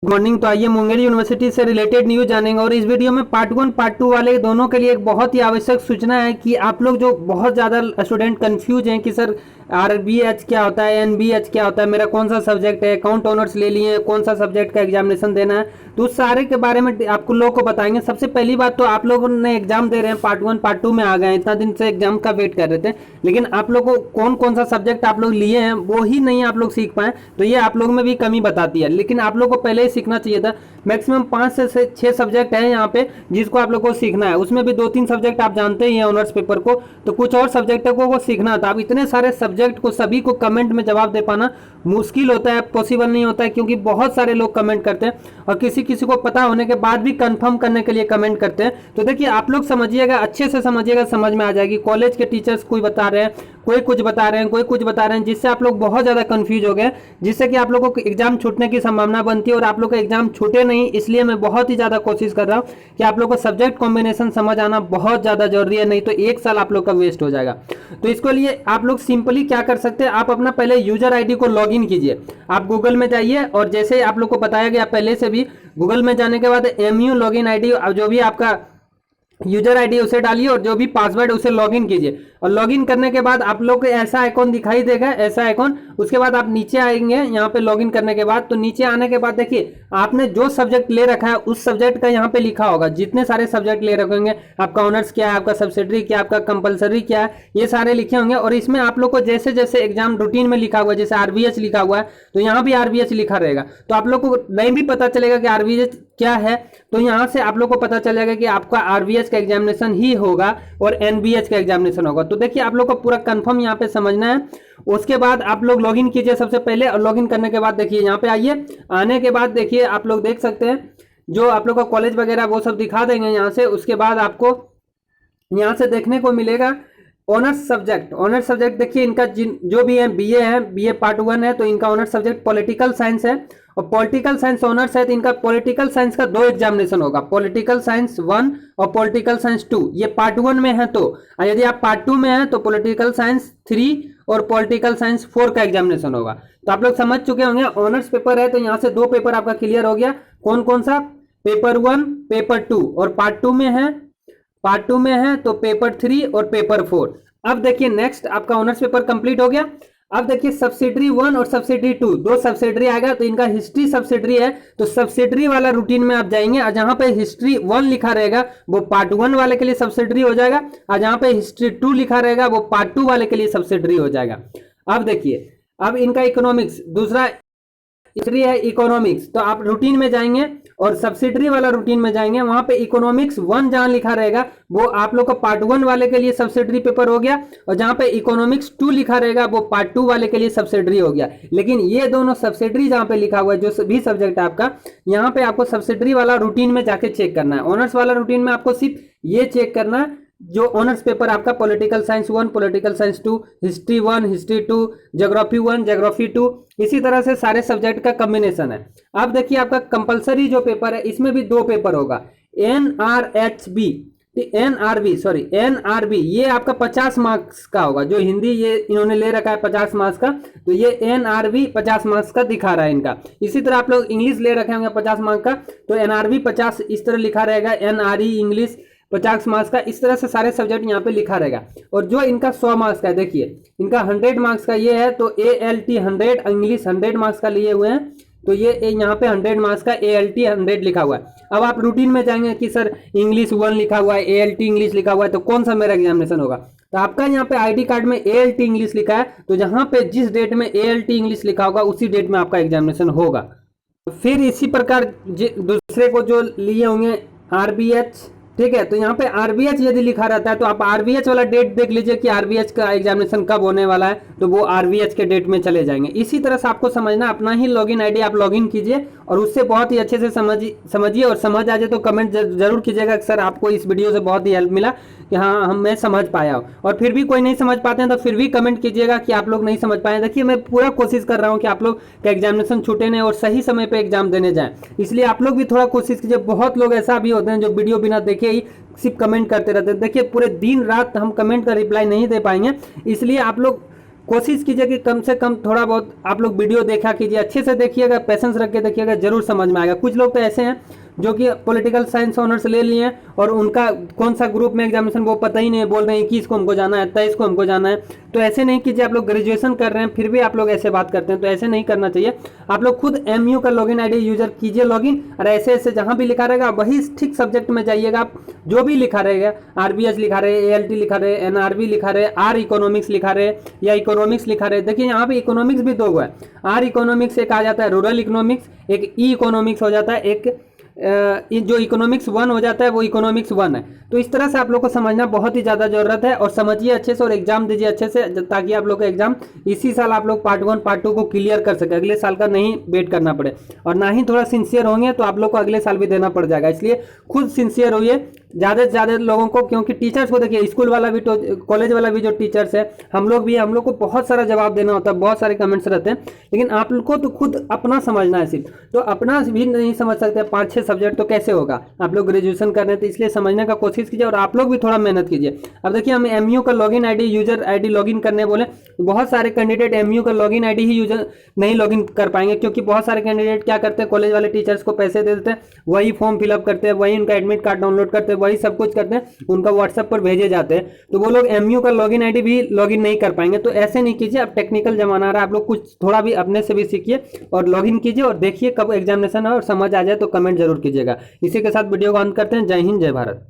Good morning. तो आइए Munger university से रिलेटेड न्यूज जानेंगे और इस वीडियो में पार्ट 1 पार्ट 2 वाले दोनों के लिए एक बहुत ही आवश्यक सूचना है कि आप लोग जो बहुत ज़्यादा स्टूडेंट कंफ्यूज हैं कि सर आरबीएच क्या होता है, एनबीएच क्या होता है, मेरा कौन सा सब्जेक्ट है, अकाउंट ऑनर्स ले लिए, कौन सा सब्जेक्ट का एग्जामिनेशन देना है, तो उस सारे के बारे में आपको लोगों को बताएंगे। सबसे पहली बात तो आप लोगों ने एग्जाम दे रहे हैं, पार्ट 1 पार्ट 2 में आ गए हैं, इतना दिन से एग्जाम का वेट कर रहे थे, लेकिन आप लोग को कौन कौन सा सब्जेक्ट आप लोग लिए हैं वो ही नहीं आप लोग सीख पाए, तो ये आप लोग में भी कमी बताती है। लेकिन आप लोग को पहले ही सीखना चाहिए था। मैक्सिमम 5 से 6 सब्जेक्ट है यहाँ पे जिसको आप लोग को सीखना है, उसमें भी 2-3 सब्जेक्ट आप जानते ही हैं ऑनर्स पेपर को, तो कुछ और सब्जेक्टों को सीखना था। अब इतने सारे सब्जेक्ट को सभी को कमेंट में जवाब दे पाना मुश्किल होता है, पॉसिबल नहीं होता है, क्योंकि बहुत सारे लोग कमेंट करते हैं और किसी किसी को पता होने के बाद भी कंफर्म करने के लिए कमेंट करते हैं। तो देखिए आप लोग समझिएगा, अच्छे से समझिएगा, समझ में आ जाएगी। कॉलेज के टीचर्स कोई बता रहे हैं, कोई कुछ बता रहे हैं, कोई कुछ बता रहे हैं, जिससे आप लोग बहुत ज़्यादा कंफ्यूज हो गए, जिससे कि आप लोगों को एग्जाम छूटने की संभावना बनती है और आप लोग का एग्जाम छूटे नहीं। इसलिए मैं बहुत ही ज़्यादा कोशिश कर रहा हूँ कि आप लोग को सब्जेक्ट कॉम्बिनेशन समझ आना बहुत ज़्यादा जरूरी है, नहीं तो 1 साल आप लोग का वेस्ट हो जाएगा। तो इसके लिए आप लोग सिंपली क्या कर सकते हैं, आप अपना पहले यूजर आईडी को लॉगिन कीजिए। आप गूगल में जाइए और जैसे आप लोग को बताया गया पहले से भी, गूगल में जाने के बाद MU लॉगिन आईडी जो भी आपका यूजर आईडी उसे डालिए और जो भी पासवर्ड उसे लॉगिन कीजिए। और लॉगिन करने के बाद आप लोग को ऐसा आइकॉन दिखाई देगा, ऐसा आइकॉन। उसके बाद आप नीचे आएंगे यहाँ पे लॉगिन करने के बाद, तो नीचे आने के बाद देखिए आपने जो सब्जेक्ट ले रखा है उस सब्जेक्ट का यहाँ पे लिखा होगा। जितने सारे सब्जेक्ट ले रखे होंगे, आपका ऑनर्स क्या है, आपका सब्सिडरी क्या है, आपका कंपलसरी क्या है, ये सारे लिखे होंगे। और इसमें आप लोग को जैसे जैसे एग्जाम रूटीन में लिखा हुआ है, जैसे आरबीएच लिखा हुआ है तो यहाँ भी आरबीएच लिखा रहेगा। तो आप लोग को नहीं भी पता चलेगा कि आरबीएच क्या है, तो यहाँ से आप लोग को पता चलेगा कि आपका आरबीएच का एग्जामिनेशन ही होगा और एनबीएच का एग्जामिनेशन होगा। तो देखिए आप लोग को पूरा कंफर्म यहाँ पे समझना है। उसके बाद आप लोग लॉगिन कीजिए सबसे पहले, और लॉगिन करने के बाद देखिए यहाँ पे आइए। आने के बाद देखिए आप लोग देख सकते हैं जो आप लोग का कॉलेज वगैरह वो सब दिखा देंगे यहाँ से। उसके बाद आपको यहाँ से देखने को मिलेगा ऑनर्स सब्जेक्ट। ऑनर्स सब्जेक्ट देखिए इनका जो भी है, बीए है, बीए पार्ट 1 है, तो इनका ऑनर्स सब्जेक्ट पॉलिटिकल साइंस है। और पॉलिटिकल साइंस ऑनर्स है तो इनका पॉलिटिकल साइंस का 2 एग्जामिनेशन होगा, पॉलिटिकल साइंस 1 और पॉलिटिकल साइंस 2। ये पार्ट 1 में है, तो यदि आप पार्ट 2 में है तो पॉलिटिकल साइंस 3 और पॉलिटिकल साइंस 4 का एग्जामिनेशन होगा। तो आप लोग समझ चुके होंगे ऑनर्स पेपर है तो यहाँ से 2 पेपर आपका क्लियर हो गया। कौन कौन सा? Paper 1, paper 2। और पार्ट 2 में है, पार्ट 2 में है तो पेपर 3 और पेपर 4। अब देखिए नेक्स्ट आपका ऑनर्स पेपर कंप्लीट हो गया। अब देखिए सब्सिडरी 1 और सब्सिडरी 2, 2 सब्सिडरी आएगा, तो इनका हिस्ट्री सब्सिडरी है तो सब्सिडरी वाला रूटीन में आप जाएंगे और जहां पे हिस्ट्री 1 लिखा रहेगा वो पार्ट 1 वाले के लिए सब्सिडरी हो जाएगा, और जहां पे हिस्ट्री 2 लिखा रहेगा वो पार्ट 2 वाले के लिए सब्सिडरी हो जाएगा। अब देखिए अब इनका इकोनॉमिक्स, दूसरा हिस्ट्री है इकोनॉमिक्स, तो आप रूटीन में जाएंगे और सब्सिडरी वाला रूटीन में जाएंगे, वहां पे इकोनॉमिक्स 1 जहां लिखा रहेगा वो आप लोग का पार्ट 1 वाले के लिए सब्सिडरी पेपर हो गया, और जहां पे इकोनॉमिक्स 2 लिखा रहेगा वो पार्ट 2 वाले के लिए सब्सिडरी हो गया। लेकिन ये दोनों सब्सिडरी जहां पे लिखा हुआ है जो भी सब्जेक्ट आपका, यहाँ पे आपको सब्सिडरी वाला रूटीन में जाके चेक करना है। ऑनर्स वाला रूटीन में आपको सिर्फ ये चेक करना है जो ऑनर्स पेपर आपका political science 1, political science 2, history 1, history 2, geography 1, geography 2, इसी तरह से सारे सब्जेक्ट का कॉम्बिनेशन है। अब देखिए आपका कंपलसरी जो पेपर है इसमें भी 2 पेपर होगा, एनआरबी, ये आपका 50 मार्क्स का होगा। जो हिंदी ये इन्होंने ले रखा है 50 मार्क्स का, तो ये एनआरबी 50 मार्क्स का दिखा रहा है इनका। इसी तरह आप लोग इंग्लिश ले रखे होंगे 50 मार्क्स का, तो एनआरबी 50 इस तरह लिखा रहेगा, एनआरई इंग्लिश 50 मार्क्स का, इस तरह से सारे सब्जेक्ट यहाँ पे लिखा रहेगा। और जो इनका 100 मार्क्स का है, देखिए इनका 100 मार्क्स का ये है, तो ALT 100, इंग्लिश 100 मार्क्स का लिए हुए हैं, तो ये यहाँ पे 100 मार्क्स का ALT 100 लिखा हुआ है। अब आप रूटीन में जाएंगे कि सर इंग्लिश 1 लिखा हुआ है, ALT इंग्लिश लिखा हुआ है, तो कौन सा मेरा एग्जामिनेशन होगा? तो आपका यहाँ पे आईडी कार्ड में ALT इंग्लिश लिखा है, तो जहाँ पे जिस डेट में ALT इंग्लिश लिखा होगा उसी डेट में आपका एग्जामिनेशन होगा। फिर इसी प्रकार दूसरे को जो लिए होंगे आरबीएच, ठीक है, तो यहाँ पे आरबीएच यदि लिखा रहता है तो आप आरबीएच वाला डेट देख लीजिए कि आरबीएच का एग्जामिनेशन कब होने वाला है, तो वो आरबीएच के डेट में चले जाएंगे। इसी तरह से आपको समझना, अपना ही लॉगिन आईडी आप लॉगिन कीजिए और उससे बहुत ही अच्छे से समझिए, और समझ आ जाए तो कमेंट जरूर कीजिएगा कि सर आपको इस वीडियो से बहुत ही हेल्प मिला, कि हाँ मैं समझ पाया हूँ। और फिर भी कोई नहीं समझ पाते हैं तो फिर भी कमेंट कीजिएगा कि आप लोग नहीं समझ पाए। देखिए मैं पूरा कोशिश कर रहा हूँ कि आप लोग का एग्जामिनेशन छूटे नहीं और सही समय पे एग्जाम देने जाएं, इसलिए आप लोग भी थोड़ा कोशिश कीजिए। बहुत लोग ऐसा भी होते हैं जो वीडियो बिना देखे ही सिर्फ कमेंट करते रहते हैं। देखिए पूरे दिन रात हम कमेंट का रिप्लाई नहीं दे पाएंगे, इसलिए आप लोग कोशिश कीजिए कि कम से कम थोड़ा बहुत आप लोग वीडियो देखा कीजिए, अच्छे से देखिएगा, पेशेंस रख के देखिएगा, जरूर समझ में आएगा। कुछ लोग तो ऐसे हैं जो कि पॉलिटिकल साइंस ऑनर्स ले लिए हैं और उनका कौन सा ग्रुप में एग्जामिनेशन वो पता ही नहीं है, बोल रहे हैं 21 को हमको जाना है, 23 को हमको जाना है। तो ऐसे नहीं कीजिए, आप लोग ग्रेजुएशन कर रहे हैं फिर भी आप लोग ऐसे बात करते हैं, तो ऐसे नहीं करना चाहिए। आप लोग खुद MU का लॉगिन ID यूजर कीजिए लॉगिन, और ऐसे ऐसे जहाँ भी लिखा रहेगा वही ठीक सब्जेक्ट में जाइएगा। आप जो भी लिखा रहेगा, RBH लिखा रहे, ALT लिखा रहे, NRB लिखा रहे, R इकोनॉमिक्स लिखा रहे या इकोनॉमिक्स लिखा रहे, देखिए यहाँ पे इकोनॉमिक्स भी दो है। R इकोनॉमिक्स एक आ जाता है रूरल इकोनॉमिक्स, एक E इकोनॉमिक्स हो जाता है, एक जो इकोनॉमिक्स 1 हो जाता है वो इकोनॉमिक्स 1 है। तो इस तरह से आप लोग को समझना बहुत ही ज़्यादा ज़रूरत है, और समझिए अच्छे से और एग्जाम दीजिए अच्छे से, ताकि आप लोग का एग्जाम इसी साल आप लोग पार्ट 1 पार्ट 2 को क्लियर कर सके, अगले साल का नहीं वेट करना पड़े। और ना ही थोड़ा सिंसियर होंगे तो आप लोग को अगले साल भी देना पड़ जाएगा, इसलिए खुद सिंसियर होइए ज़्यादा से ज़्यादा लोगों को, क्योंकि टीचर्स को देखिए, स्कूल वाला भी, कॉलेज वाला भी जो टीचर्स है, हम लोग भी, हम लोग को बहुत सारा जवाब देना होता है, बहुत सारे कमेंट्स रहते हैं, लेकिन आप लोग को तो खुद अपना समझना है सिर्फ। तो अपना भी नहीं समझ सकते 5-6 सब्जेक्ट तो कैसे होगा। आप लोग ग्रेजुएशन कर रहे हैं तो इसलिए समझने का कोशिश कीजिए, और आप लोग भी थोड़ा मेहनत कीजिए। अब देखिए हम MU का login ID user ID login करने बोले, बहुत सारे कैंडिडेट MU का लॉगिन ID ही यूजर नहीं लॉगिन कर पाएंगे, क्योंकि बहुत सारे कैंडिडेट क्या करते हैं, कॉलेज वाले टीचर्स को पैसे दे देते हैं, वही फॉर्म फिलअप करते हैं, वही उनका एडमिट कार्ड डाउनलोड करते हैं, वही सब कुछ करते हैं, उनका व्हाट्सएप पर भेजे जाते हैं, तो वो लोग MU का लॉगिन ID भी लॉगिन नहीं कर पाएंगे। तो ऐसे नहीं कीजिए, अब टेक्निकल जमाना आ रहा है, आप लोग कुछ थोड़ा भी अपने से भी सीखिए और लॉगिन कीजिए, और देखिए कब एग्जामिनेशन है और समझ आ जाए तो कमेंट जरूर कीजिएगा। इसी के साथ वीडियो को अंत करते हैं। जय हिंद, जय भारत।